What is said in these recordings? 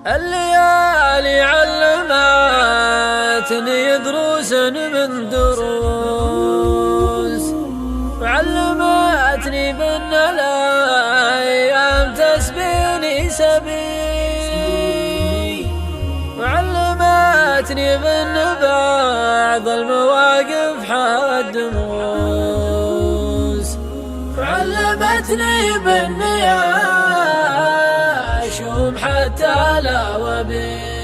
الليالي علمتني دروس من دروس، وعلمتني بأن الأيام تسبيني سبي، وعلمتني بأن بعض المواقف حد موس، وعلمتني بأني أشوم حتى لا وبي.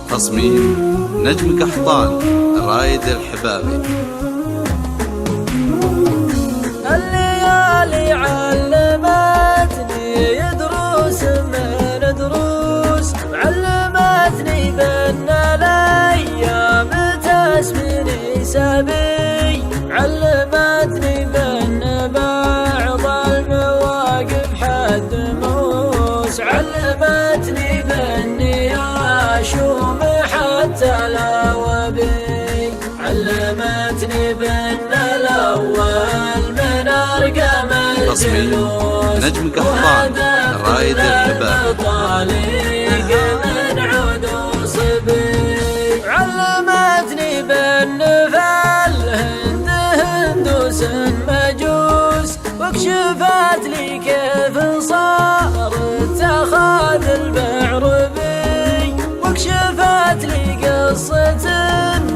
تصميم نجم قحطان رايد الحبابي. الليالي علمتني دروس من دروس، علمتني بأن الأيام تسبيني سبي، علمتني بأن بعض المواقف حد موس، علمتني بأني أشوم حتى لا وبي، علمتني بأن الأول من أرقام الجلوس، نجم قحطان رايد الحبابي. طالق من عود صبي، علمتني بأن في الهند هندوس مجوس، وكشفت لي كيف صارت تاخذ البعر بي، وكشفت لي قصة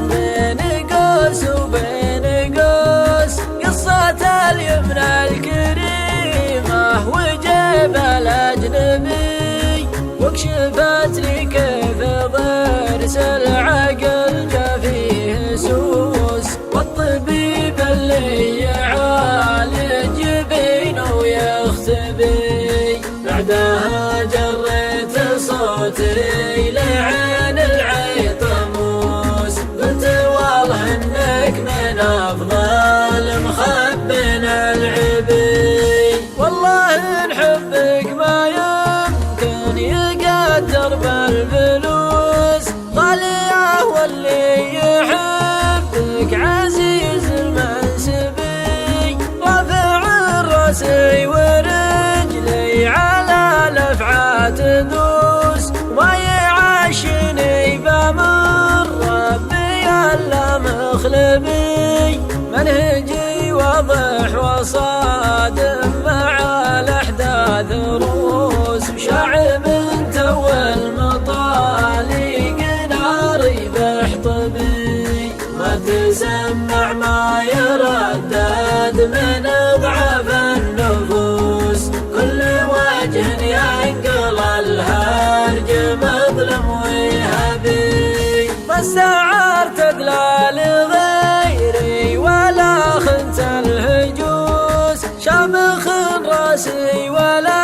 بين قوس وبين قوس، قصة اليمنى الكريمة وجبل أجنبي، وكشفت لي كيف ضرس العقل جا فيه سوس، والطبيب اللي يعالج بينه ويختبي، بعدها جريت صوتي لعين العيطموس، قلت والله انك من افضل مخبن العبي، والله ان حبك ما يمكن يقدر بالفلوس، غالية واللي يحبك عزيز المنسبي، رافع راسي ورجلي على الافعى تدوس، وما يعشني بامر ربي الا مخلبي، منهجي واضح وصادم مع الاحداث روس، وشاعر من تو المطالق ناري بحطبي، ما تسمع ما يردد من اضعاف النفوس، كل وجه ينقل الهرج مظلم ويهبي، ما استعرت اقلال غيري ولا خنت الهجوس، شامخ راسي ولا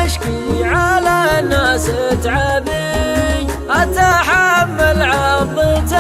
اشكي على الناس تعبي، اتحمل عضة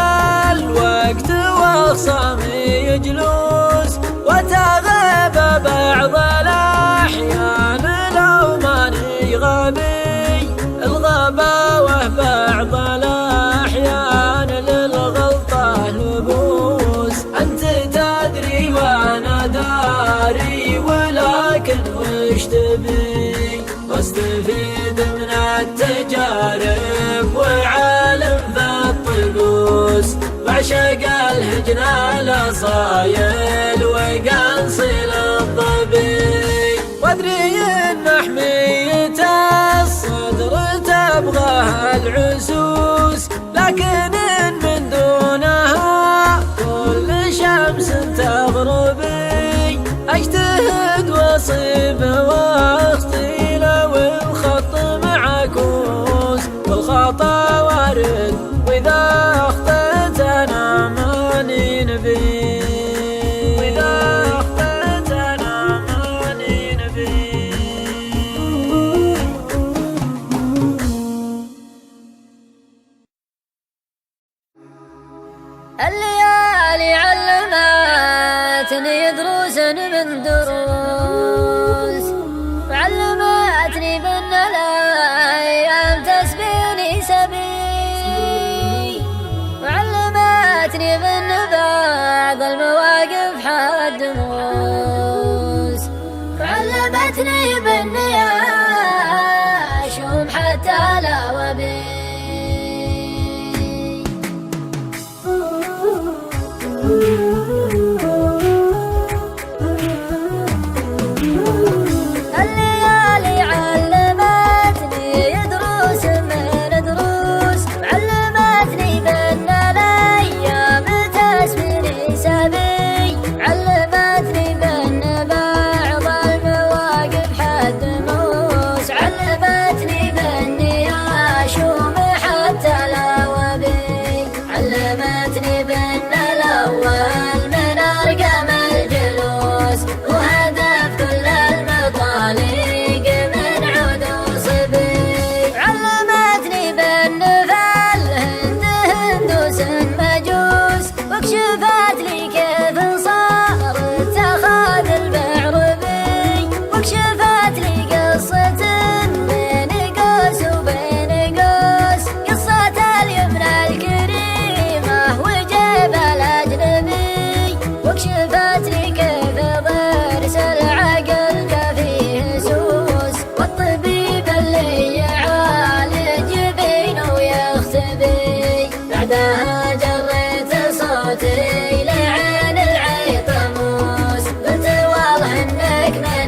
الوقت واخصامي جلوس، وتغيب بعض الاحيان لو ماني غبي، الغباوة بعض الاحيان للغلطة لبوس، انت تدري وانا داري ولكن وش تبي، واستفيد من التجارب وعالم في الطقوس، وعشق الهجن الاصايل وقنصل الضبي، وادري ان حمية الصدر تبغاها العسوس، لكن من دونها كل شمس تغربي، اجتهد واصيب واخطي لو الخط معكوس، والخطا وارد واذا اخطيت انا ماني نبي، واذا اخطيت انا ماني نبي. الليالي علمتني دروس من دروس، وعلمتني بأن الأيام تسبيني سبي، وعلمتني بأن بعض المواقف حد موس، وعلمتني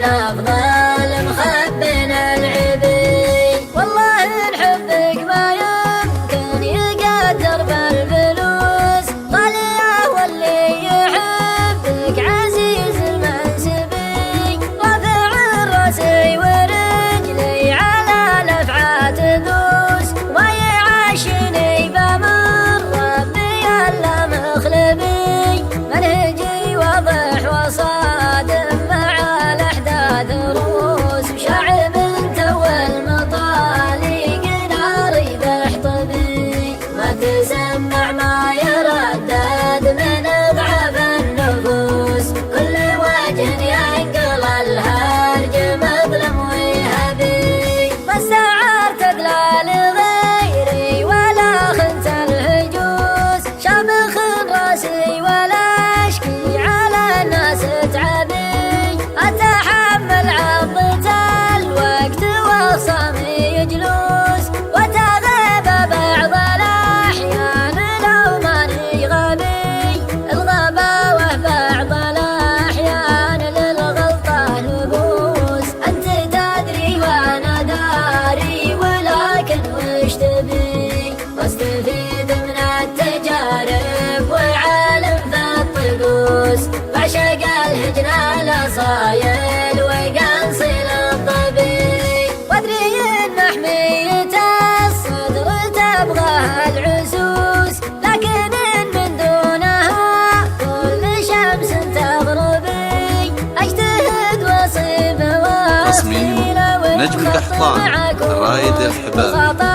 من أفضل مخبنا العبي. والله إن حبك ما يمكن يقدر بالفلوس، طالع واللي يحبك عزيز المنسبي، رافع راسي ورجلي على الأفعى تدوس، وما يعاشني بمر ربي إلا مخلبي، منهجي واضح وصادم مع الأحداث روس، وشعب تو المطالق ناري بحطبي، ما تسمع ما يردد من أضعف النفوس، كل وجه ينقل الهرج مظلم ويهبي، ما استعرت أدلال غيري ولا خنت الهجوس، شامخ راسي ولا أشكي على الناس تعبي، أتحمل عضة الوقت وخصامي جلوس، وتغيب بعض الأحيان لو ماني غبي، الغباوة بعض الأحيان للغلطة لبوس، أنت تدري وأنا داري ولكن وش تبي، واستفيد من التجارب وعالم ذا الطقوس، بعشق الهجن الأصايل وقنصل الضبي، وادري ان حمية الصدر تبغاها العسوس، لكن إن من دونها كل شمس تغربي، اجتهد واصيب تصميم واصيل نجم القحطان، رايد الحباب.